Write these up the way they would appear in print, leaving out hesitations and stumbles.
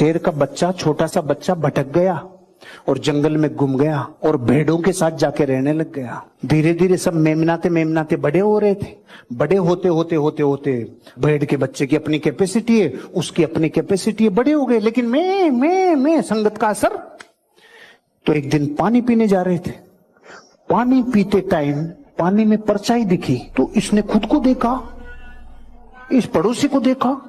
शेर का बच्चा, छोटा सा बच्चा भटक गया और जंगल में गुम गया और भेड़ों के साथ जाके रहने लग गया। धीरे धीरे सब मेमनाते मेमनाते बड़े हो रहे थे। बड़े होते होते होते होते भेड़ के बच्चे की अपनी कैपेसिटी है, उसकी अपनी कैपेसिटी है, बड़े हो गए। लेकिन मैं संगत का असर। तो एक दिन पानी पीने जा रहे थे। पानी पीते टाइम पानी में परछाई दिखी, तो इसने खुद को देखा, इस पड़ोसी को देखा।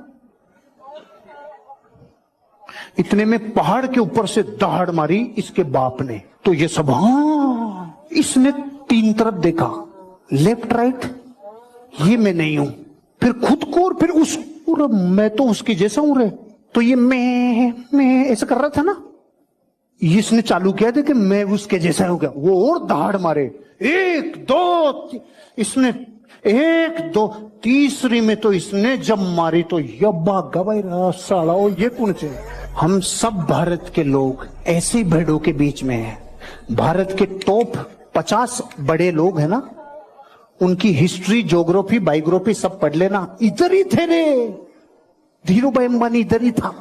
इतने में पहाड़ के ऊपर से दहाड़ मारी इसके बाप ने। तो ये सब, हाँ, इसने तीन तरफ देखा, लेफ्ट राइट, ये मैं नहीं हूं, फिर खुद को और फिर उसको, मैं तो उसके जैसा हूं रे। तो ये मैं ऐसा कर रहा था ना, इसने चालू किया था कि मैं उसके जैसा हो गया। वो और दहाड़ मारे, एक दो, इसने एक दो, तीसरी में तो इसने जब मारी तो यब्बा गवाई रहा साला। ये कौन से? हम सब भारत के लोग ऐसे भेड़ों के बीच में हैं। भारत के टॉप 50 बड़े लोग हैं ना, उनकी हिस्ट्री, ज्योग्राफी, बायोग्राफी सब पढ़ लेना। इधर ही थे रे, धीरूभाई अंबानी इधर ही था,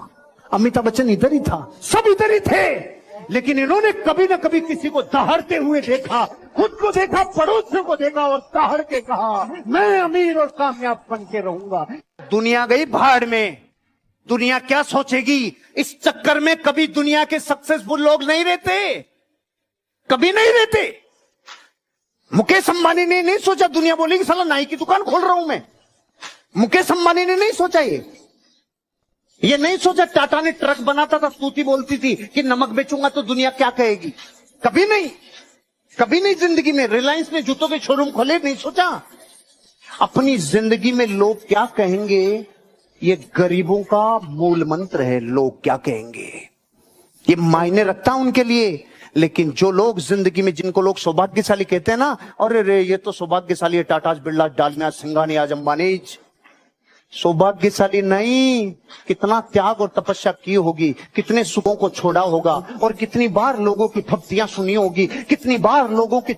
अमिताभ बच्चन इधर ही था, सब इधर ही थे। लेकिन इन्होंने कभी ना कभी किसी को दहाड़ते हुए देखा, खुद को देखा, पड़ोसियों को देखा और दहाड़ के कहा मैं अमीर और कामयाब बन के रहूंगा। दुनिया गई भाड़ में। दुनिया क्या सोचेगी इस चक्कर में? कभी दुनिया के सक्सेसफुल लोग नहीं रहते, कभी नहीं रहते। मुकेश अंबानी ने नहीं सोचा, दुनिया बोलेगी साला नाई की दुकान खोल रहा हूं मैं। मुकेश अंबानी ने नहीं सोचा ये नहीं सोचा। टाटा ने ट्रक बनाता था, स्तुति बोलती थी कि नमक बेचूंगा तो दुनिया क्या कहेगी। कभी नहीं, कभी नहीं जिंदगी में। रिलायंस ने जूतों के शोरूम खोले, नहीं सोचा। अपनी जिंदगी में लोग क्या कहेंगे, ये गरीबों का मूल मंत्र है। लोग क्या कहेंगे ये मायने रखता उनके लिए। लेकिन जो लोग जिंदगी में, जिनको लोग सौभाग्यशाली कहते हैं ना, अरे रे ये तो सौभाग्यशाली है, टाटा, बिरला, डालमिया, सिंघानी, आज अंबानी। सौभाग्यशाली नहीं, कितना त्याग और तपस्या की होगी, कितने सुखों को छोड़ा होगा, और कितनी बार लोगों की फप्तियां सुनी होगी, कितनी बार लोगों के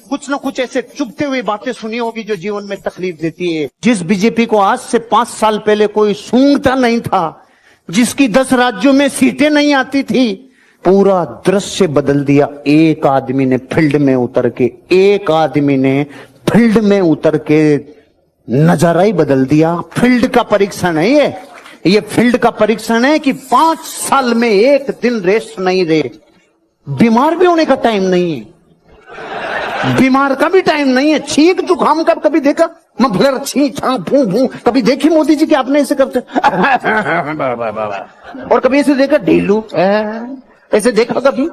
कुछ ना कुछ ऐसे चुभते हुए बातें सुनी होगी जो जीवन में तकलीफ देती है। जिस बीजेपी को आज से 5 साल पहले कोई सूंघता नहीं था, जिसकी 10 राज्यों में सीटें नहीं आती थी, पूरा दृश्य बदल दिया एक आदमी ने फील्ड में उतर के। एक आदमी ने फील्ड में उतर के नजारा ही बदल दिया। फील्ड का परीक्षण है ये फील्ड का परीक्षण है कि 5 साल में एक दिन रेस्ट नहीं दे। बीमार भी होने का टाइम नहीं है, बीमार का भी टाइम नहीं है। छींक जुकाम का कभी देखा? मफलर, छींक, फू फू कभी देखी मोदी जी कि आपने ऐसे करते? और कभी ऐसे देखा ढीलू, ऐसे देखा कभी?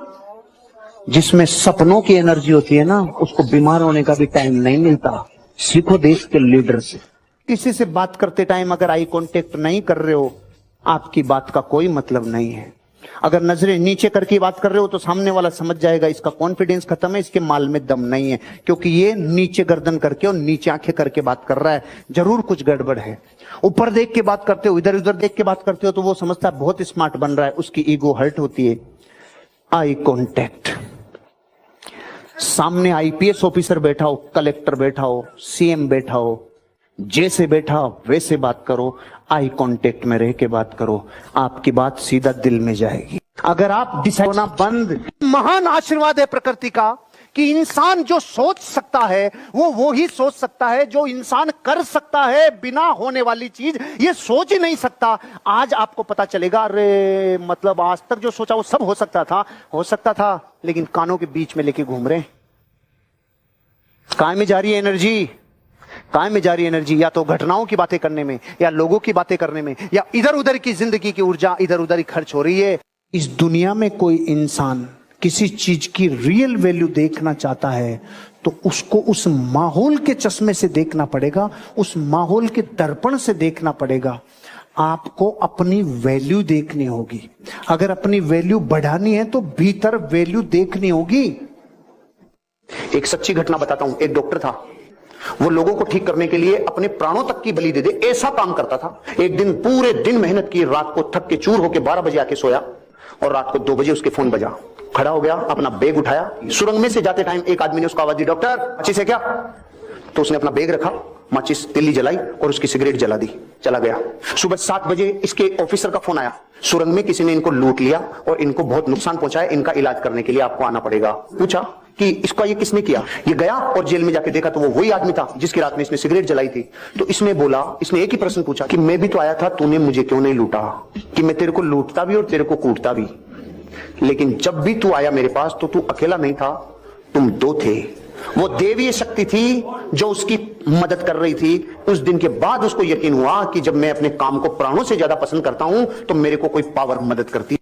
जिसमें सपनों की एनर्जी होती है ना, उसको बीमार होने का भी टाइम नहीं मिलता। सीखो देश के लीडर से। किसी से बात करते टाइम अगर आई कांटेक्ट नहीं कर रहे हो, आपकी बात का कोई मतलब नहीं है। अगर नजरें नीचे करके बात कर रहे हो तो सामने वाला समझ जाएगा इसका कॉन्फिडेंस खत्म है, इसके माल में दम नहीं है, क्योंकि ये नीचे गर्दन करके और नीचे आंखें करके बात कर रहा है। जरूर कुछ गड़बड़ है। ऊपर देख के बात करते हो, इधर उधर देख के बात करते हो तो वो समझता है बहुत स्मार्ट बन रहा है, उसकी ईगो हर्ट होती है। Eye contact. सामने आईपीएस ऑफिसर बैठा हो, कलेक्टर बैठा हो, सीएम बैठा हो, जैसे बैठा वैसे बात करो। आई कांटेक्ट में रह के बात करो, आपकी बात सीधा दिल में जाएगी। अगर आप डिसाइड होना बंद। महान आशीर्वाद है प्रकृति का कि इंसान जो सोच सकता है वो ही सोच सकता है। जो इंसान कर सकता है बिना होने वाली चीज, ये सोच ही नहीं सकता। आज आपको पता चलेगा, अरे मतलब आज तक जो सोचा वो सब हो सकता था, लेकिन कानों के बीच में लेके घूम रहे हैं। काय में जा रही है एनर्जी? काय में जा रही है एनर्जी? या तो घटनाओं की बातें करने में, या लोगों की बातें करने में, या इधर उधर की जिंदगी की ऊर्जा इधर उधर ही खर्च हो रही है। इस दुनिया में कोई इंसान किसी चीज की रियल वैल्यू देखना चाहता है तो उसको उस माहौल के चश्मे से देखना पड़ेगा, उस माहौल के दर्पण से देखना पड़ेगा। आपको अपनी वैल्यू देखनी होगी। अगर अपनी वैल्यू बढ़ानी है तो भीतर वैल्यू देखनी होगी। एक सच्ची घटना बताता हूं। एक डॉक्टर था, वो लोगों को ठीक करने के लिए अपने प्राणों तक की बलि दे दे ऐसा काम करता था। एक दिन पूरे दिन मेहनत की, रात को थक के चूर होकर 12 बजे आके सोया और रात को 2 बजे उसके फोन बजा। खड़ा हो गया, अपना बैग उठाया, सुरंग में से जाते टाइम एक आदमी ने उसको आवाज दी, डॉक्टर अच्छी से क्या? तो उसने अपना बैग रखा, माचिस तिल्ली जलाई और उसकी सिगरेट जला दी, चला गया। सुबह 7 बजे इसके ऑफिसर का फोन आया, सुरंग में किसी ने इनको लूट लिया और इनको बहुत नुकसान पहुंचाया, इनका इलाज करने के लिए आपको आना पड़ेगा। पूछा कि इसका ये किसने किया? ये गया और जेल में जाके देखा तो वो वही आदमी था जिसकी रात में इसने सिगरेट जलाई थी। तो इसने बोला, इसने एक ही प्रश्न पूछा कि मैं भी तो आया था, तूने मुझे क्यों नहीं लूटा? कि मैं तेरे को लूटता भी और तेरे को कूटता भी, लेकिन जब भी तू आया मेरे पास तो तू अकेला नहीं था, तुम 2 थे। वो देवीय शक्ति थी जो उसकी मदद कर रही थी। उस दिन के बाद उसको यकीन हुआ कि जब मैं अपने काम को प्राणों से ज्यादा पसंद करता हूं तो मेरे को कोई पावर मदद करती।